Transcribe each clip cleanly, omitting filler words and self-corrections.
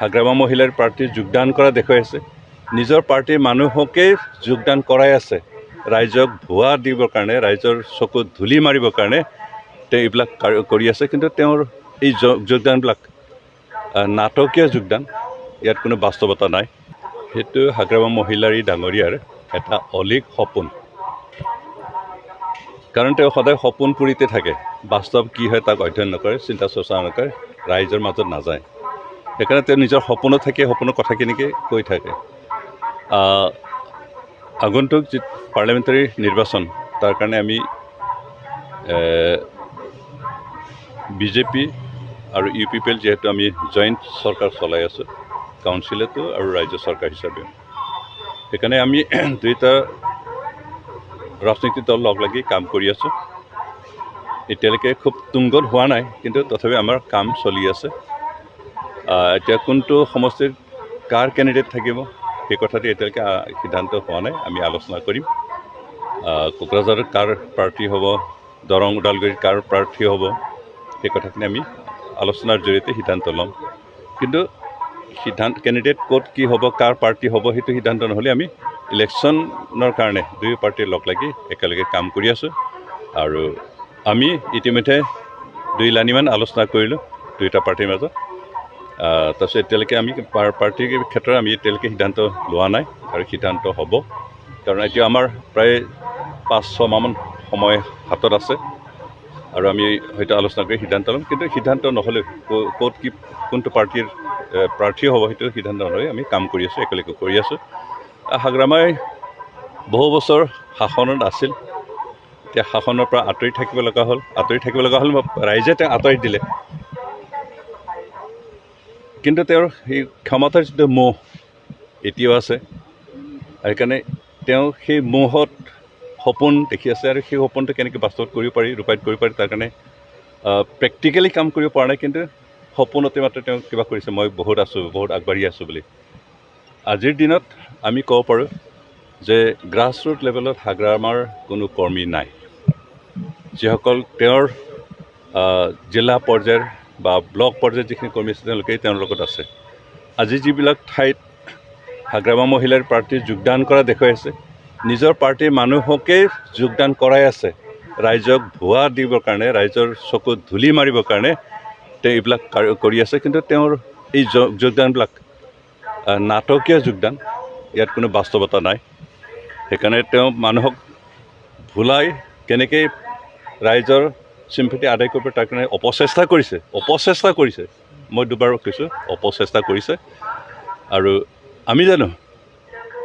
হাগ্ৰামা মহিলাৰ পাৰ্টিৰ যোগদান কৰা দেখুৱাই আছে নিজৰ পাৰ্টিৰ মানুহকে যোগদান কৰাই আছে ৰাইজক ভুৱা দিবৰ কাৰণে ৰাইজৰ চকুত ধূলি মাৰিবৰ কাৰণে তেওঁ এইবিলাক কৰি আছে কিন্তু তেওঁৰ এই যোগদানবিলাক নাটকীয় যোগদান ইয়াত কোনো বাস্তৱতা নাই সেইটো হাগ্ৰামা মহিলাৰ ডাঙৰীয়াৰ এটা অলিক সপোন কাৰণ তেওঁ সদায় সপোন পুৰিতে থাকে বাস্তৱ কি হয় তাক অধ্যয়ন নকৰে চিন্তা চৰ্চা নকৰে ৰাইজৰ মাজত নাযায় সেইকাৰণে তেওঁ নিজৰ সপোনত থাকি সপোনৰ কথাখিনিকে কৈ থাকে আগন্তুক যি পাৰ্লিয়ামেণ্টাৰী নিৰ্বাচন তাৰ কাৰণে আমি বিজেপি আৰু UPPL যিহেতু আমি জইণ্ট চৰকাৰ চলাই আছোঁ কাউন্সিলতো আৰু ৰাজ্য চৰকাৰ হিচাপে সেইকাৰণে আমি দুইটা ৰাজনৈতিক দল লগ লাগি কাম কৰি আছোঁ এতিয়ালৈকে খুব তুংগত হোৱা নাই কিন্তু তথাপি আমাৰ কাম চলি আছে এতিয়া কোনটো সমষ্টিৰ কাৰ কেণ্ডিডেট থাকিব সেই কথাটো এতিয়ালৈকে সিদ্ধান্ত হোৱা নাই আমি আলোচনা কৰিম কোকৰাঝাৰৰ কাৰ প্ৰাৰ্থী হ'ব দৰং ওদালগুৰিৰ কাৰ প্ৰাৰ্থী হ'ব সেই কথাখিনি আমি আলোচনাৰ জৰিয়তে সিদ্ধান্ত ল'ম কিন্তু কেণ্ডিডেট ক'ত কি হ'ব কাৰ পাৰ্টি হ'ব সেইটো সিদ্ধান্ত নহ'লে আমি ইলেকশ্যনৰ কাৰণে দুয়ো পাৰ্টিৰ লগ লাগি একেলগে কাম কৰি আছোঁ আৰু আমি ইতিমধ্যে 2 লানিমান আলোচনা কৰিলোঁ দুয়োটা পাৰ্টিৰ মাজত তাৰপিছত এতিয়ালৈকে আমি পাৰ্টিৰ ক্ষেত্ৰত আমি এতিয়ালৈকে সিদ্ধান্ত লোৱা নাই আৰু সিদ্ধান্ত হ'ব কাৰণ এতিয়া আমাৰ প্ৰায় 5-6 মাহমান সময় হাতত আছে আৰু আমি হয়তো আলোচনা কৰি সিদ্ধান্ত ল'ম কিন্তু সিদ্ধান্ত নহ'লে ক'ত কি কোনটো পাৰ্টিৰ প্ৰাৰ্থী হ'ব সেইটো সিদ্ধান্ত নহ'লে আমি কাম কৰি আছোঁ একেলগে কৰি আছোঁ হাগ্ৰামাই বহু বছৰ শাসনত আছিল এতিয়া শাসনৰ পৰা আঁতৰি থাকিব লগা হ'ল ৰাইজে তেওঁ আঁতৰি দিলে কিন্তু তেওঁৰ সেই ক্ষমতাৰ যিটো মোহ এতিয়াও আছে সেইকাৰণে তেওঁ সেই মোহত সপোন দেখি আছে আৰু সেই সপোনটো কেনেকৈ বাস্তৱত কৰিব পাৰি ৰূপায়িত কৰিব পাৰি তাৰ কাৰণে প্ৰেক্টিকেলি কাম কৰিব পৰা নাই কিন্তু সপোনতে মাত্ৰ তেওঁ কিবা কৰিছে মই বহুত আগবাঢ়ি আছোঁ বুলি আজিৰ দিনত আমি ক'ব পাৰোঁ যে গ্ৰাছৰুট লেভেলত হাগ্ৰামাৰ কোনো কৰ্মী নাই যিসকল তেওঁৰ জিলা পৰ্যায়ৰ বা ব্লক পৰ্যায়ত যিখিনি কৰ্মী আছে তেওঁলোকেই তেওঁৰ লগত আছে আজি যিবিলাক ঠাইত হাগ্ৰামা মহিলাৰ পাৰ্টিৰ যোগদান কৰা দেখুৱাই আছে নিজৰ পাৰ্টিৰ মানুহকে যোগদান কৰাই আছে ৰাইজক ভুৱা দিবৰ কাৰণে ৰাইজৰ চকুত ধূলি মাৰিবৰ কাৰণে তেওঁ এইবিলাক কৰি আছে কিন্তু তেওঁৰ এই যোগদানবিলাক নাটকীয় যোগদান ইয়াত কোনো বাস্তৱতা নাই সেইকাৰণে তেওঁ মানুহক ভুলাই কেনেকৈ ৰাইজৰ চিম্পথি আদায় কৰিব তাৰ কাৰণে অপচেষ্টা কৰিছে মই দুবাৰ কৈছোঁ অপচেষ্টা কৰিছে আৰু আমি জানো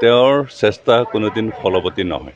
তেওঁৰ চেষ্টা কোনোদিন ফলৱতী নহয়